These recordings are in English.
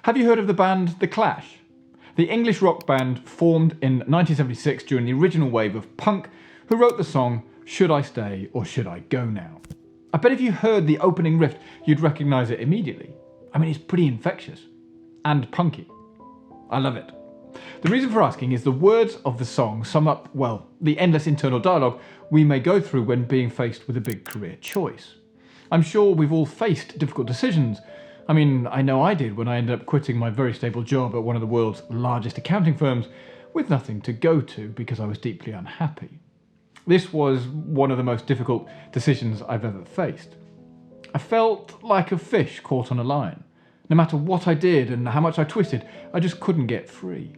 Have you heard of the band The Clash? The English rock band formed in 1976 during the original wave of punk, who wrote the song Should I Stay or Should I Go Now? I bet if you heard the opening riff, you'd recognise it immediately. I mean, it's pretty infectious and punky. I love it. The reason for asking is the words of the song sum up, well, the endless internal dialogue we may go through when being faced with a big career choice. I'm sure we've all faced difficult decisions. I mean, I know I did when I ended up quitting my very stable job at one of the world's largest accounting firms with nothing to go to because I was deeply unhappy. This was one of the most difficult decisions I've ever faced. I felt like a fish caught on a line. No matter what I did and how much I twisted, I just couldn't get free.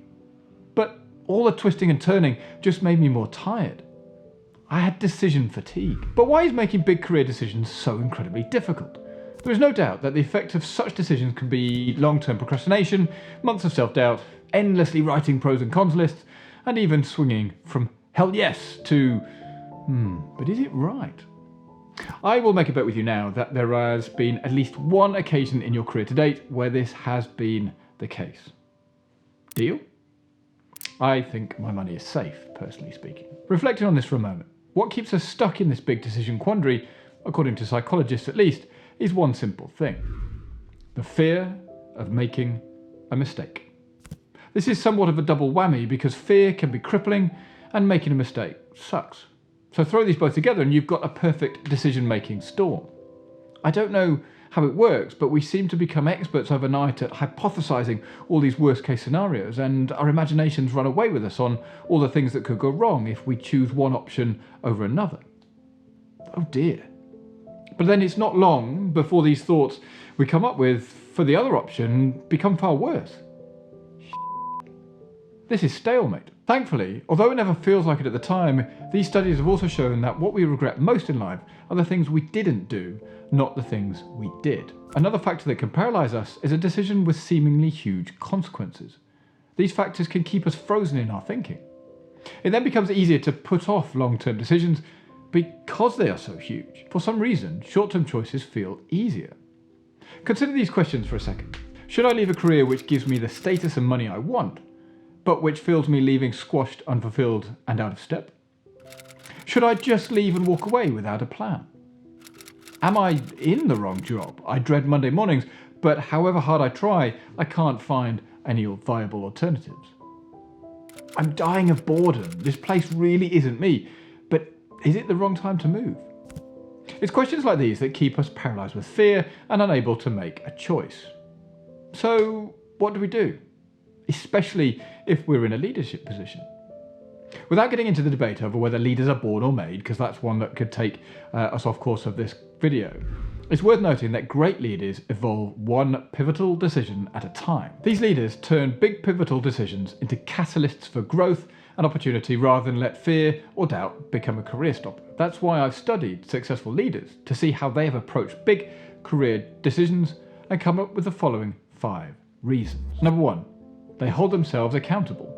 But all the twisting and turning just made me more tired. I had decision fatigue. But why is making big career decisions so incredibly difficult? There is no doubt that the effect of such decisions can be long-term procrastination, months of self-doubt, endlessly writing pros and cons lists, and even swinging from hell yes to, but is it right? I will make a bet with you now that there has been at least one occasion in your career to date where this has been the case. Deal? I think my money is safe, personally speaking. Reflecting on this for a moment, what keeps us stuck in this big decision quandary, according to psychologists at least, is one simple thing: the fear of making a mistake. This is somewhat of a double whammy because fear can be crippling and making a mistake sucks. So throw these both together and you've got a perfect decision-making storm. I don't know how it works, but we seem to become experts overnight at hypothesizing all these worst-case scenarios, and our imaginations run away with us on all the things that could go wrong if we choose one option over another. Oh dear. But then it's not long before these thoughts we come up with for the other option become far worse. This is stalemate. Thankfully, although it never feels like it at the time, these studies have also shown that what we regret most in life are the things we didn't do, not the things we did. Another factor that can paralyze us is a decision with seemingly huge consequences. These factors can keep us frozen in our thinking. It then becomes easier to put off long-term decisions because they are so huge. For some reason, short-term choices feel easier. Consider these questions for a second. Should I leave a career which gives me the status and money I want, but which feels me leaving squashed, unfulfilled, and out of step? Should I just leave and walk away without a plan? Am I in the wrong job? I dread Monday mornings, but however hard I try, I can't find any viable alternatives. I'm dying of boredom. This place really isn't me, but is it the wrong time to move? It's questions like these that keep us paralyzed with fear and unable to make a choice. So what do we do? Especially if we're in a leadership position. Without getting into the debate over whether leaders are born or made, because that's one that could take us off course of this video, it's worth noting that great leaders evolve one pivotal decision at a time. These leaders turn big pivotal decisions into catalysts for growth and opportunity rather than let fear or doubt become a career stopper. That's why I've studied successful leaders to see how they have approached big career decisions and come up with the following 5 reasons. Number 1, they hold themselves accountable.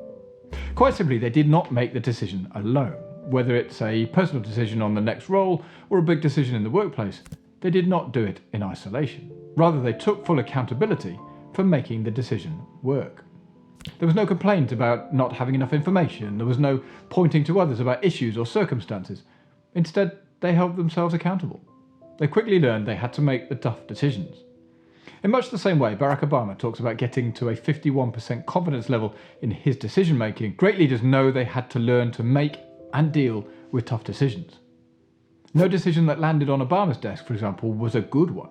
Quite simply, they did not make the decision alone. Whether it's a personal decision on the next role or a big decision in the workplace, they did not do it in isolation. Rather, they took full accountability for making the decision work. There was no complaint about not having enough information. There was no pointing to others about issues or circumstances. Instead, they held themselves accountable. They quickly learned they had to make the tough decisions. In much the same way, Barack Obama talks about getting to a 51% confidence level in his decision-making. Great leaders know they had to learn to make and deal with tough decisions. No decision that landed on Obama's desk, for example, was a good one.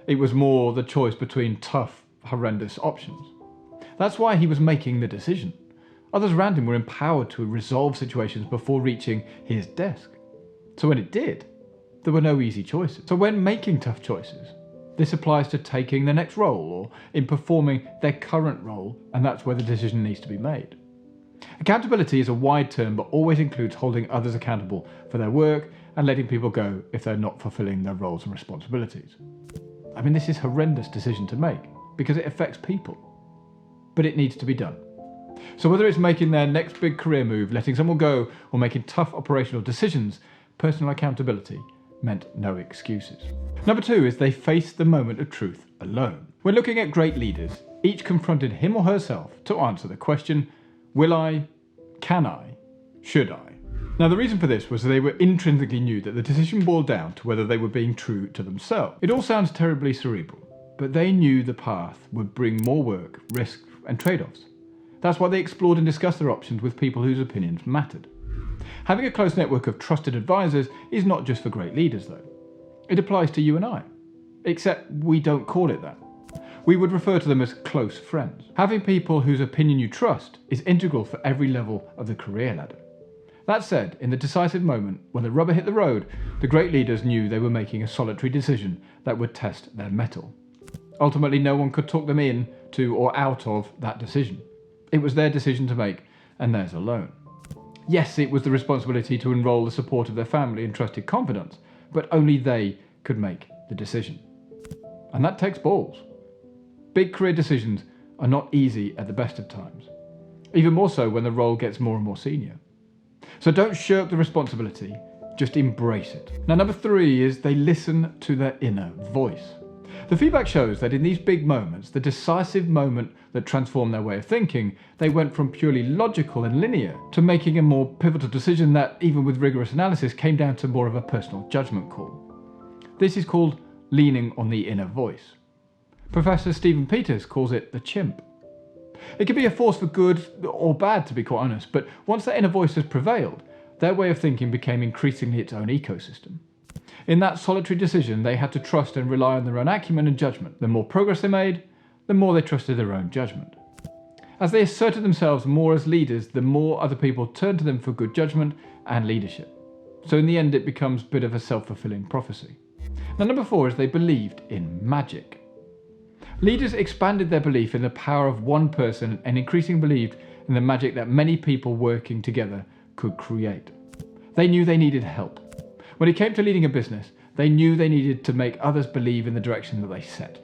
It was more the choice between tough, horrendous options. That's why he was making the decision. Others around him were empowered to resolve situations before reaching his desk. So when it did, there were no easy choices. So when making tough choices, this applies to taking the next role or in performing their current role, and that's where the decision needs to be made. Accountability is a wide term but always includes holding others accountable for their work and letting people go if they're not fulfilling their roles and responsibilities. I mean, this is a horrendous decision to make because it affects people, but it needs to be done. So whether it's making their next big career move, letting someone go, or making tough operational decisions, personal accountability meant no excuses. Number 2 is they face the moment of truth alone. When looking at great leaders, Each confronted him or herself to answer the question, will I, can I, should I? Now the reason for this was that they were intrinsically knew that the decision boiled down to whether they were being true to themselves. It all sounds terribly cerebral, but they knew the path would bring more work, risk, and trade-offs. That's why they explored and discussed their options with people whose opinions mattered. Having a close network of trusted advisors is not just for great leaders though. It applies to you and I, except we don't call it that. We would refer to them as close friends. Having people whose opinion you trust is integral for every level of the career ladder. That said, in the decisive moment, when the rubber hit the road, the great leaders knew they were making a solitary decision that would test their mettle. Ultimately, no one could talk them in to or out of that decision. It was their decision to make, and theirs alone. Yes, it was the responsibility to enroll the support of their family and trusted confidants, but only they could make the decision. And that takes balls. Big career decisions are not easy at the best of times, even more so when the role gets more and more senior. So don't shirk the responsibility, just embrace it. Now, number 3 is they listen to their inner voice. The feedback shows that in these big moments, the decisive moment that transformed their way of thinking, they went from purely logical and linear to making a more pivotal decision that, even with rigorous analysis, came down to more of a personal judgment call. This is called leaning on the inner voice. Professor Stephen Peters calls it the chimp. It can be a force for good or bad, to be quite honest, but once that inner voice has prevailed, their way of thinking became increasingly its own ecosystem. In that solitary decision, they had to trust and rely on their own acumen and judgment. The more progress they made, the more they trusted their own judgment. As they asserted themselves more as leaders, the more other people turned to them for good judgment and leadership. So in the end, it becomes a bit of a self-fulfilling prophecy. Now, number 4 is they believed in magic. Leaders expanded their belief in the power of one person and increasingly believed in the magic that many people working together could create. They knew they needed help. When it came to leading a business, they knew they needed to make others believe in the direction that they set.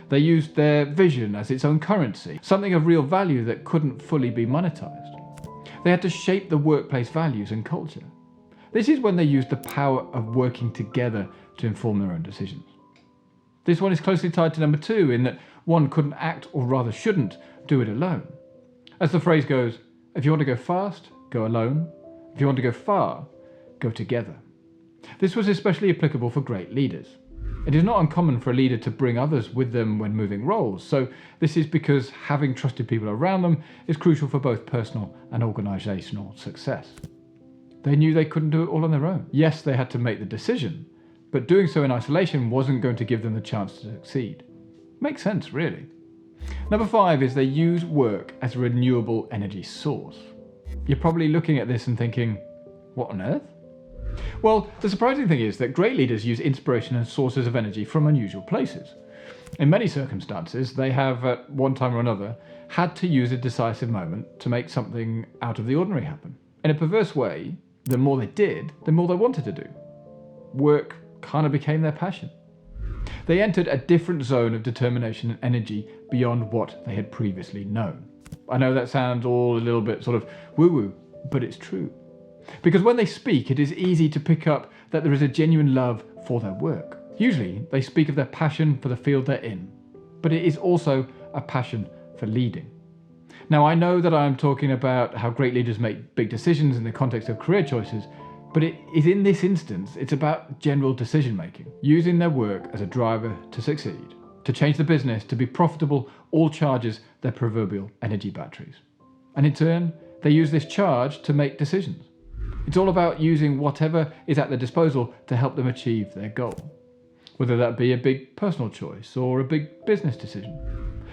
They used their vision as its own currency, something of real value that couldn't fully be monetized. They had to shape the workplace values and culture. This is when they used the power of working together to inform their own decisions. This one is closely tied to number 2 in that one couldn't act, or rather shouldn't, do it alone. As the phrase goes, if you want to go fast, go alone. If you want to go far, go together. This was especially applicable for great leaders. It is not uncommon for a leader to bring others with them when moving roles, so this is because having trusted people around them is crucial for both personal and organisational success. They knew they couldn't do it all on their own. Yes, they had to make the decision, but doing so in isolation wasn't going to give them the chance to succeed. Makes sense, really. Number 5 is they use work as a renewable energy source. You're probably looking at this and thinking, what on earth? Well, the surprising thing is that great leaders use inspiration and sources of energy from unusual places. In many circumstances, they have, at one time or another, had to use a decisive moment to make something out of the ordinary happen. In a perverse way, the more they did, the more they wanted to do. Work kind of became their passion. They entered a different zone of determination and energy beyond what they had previously known. I know that sounds all a little bit sort of woo-woo, but it's true. Because when they speak, it is easy to pick up that there is a genuine love for their work. Usually, they speak of their passion for the field they're in, but it is also a passion for leading. Now, I know that I'm talking about how great leaders make big decisions in the context of career choices, but it is in this instance, it's about general decision making, using their work as a driver to succeed, to change the business, to be profitable, all charges their proverbial energy batteries. And in turn, they use this charge to make decisions. It's all about using whatever is at their disposal to help them achieve their goal, whether that be a big personal choice or a big business decision.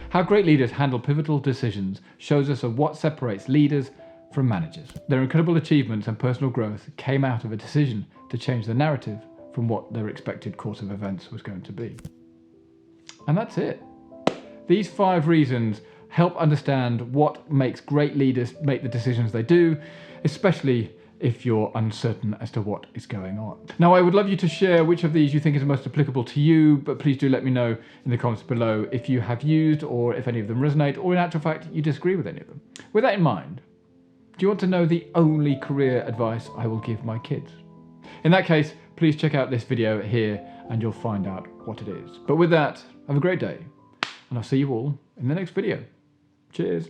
How great leaders handle pivotal decisions shows us of what separates leaders from managers. Their incredible achievements and personal growth came out of a decision to change the narrative from what their expected course of events was going to be. And that's it. These 5 reasons help understand what makes great leaders make the decisions they do, especially if you're uncertain as to what is going on. Now, I would love you to share which of these you think is most applicable to you, but please do let me know in the comments below if you have used or if any of them resonate, or in actual fact, you disagree with any of them. With that in mind, do you want to know the only career advice I will give my kids? In that case, please check out this video here and you'll find out what it is. But with that, have a great day, and I'll see you all in the next video. Cheers.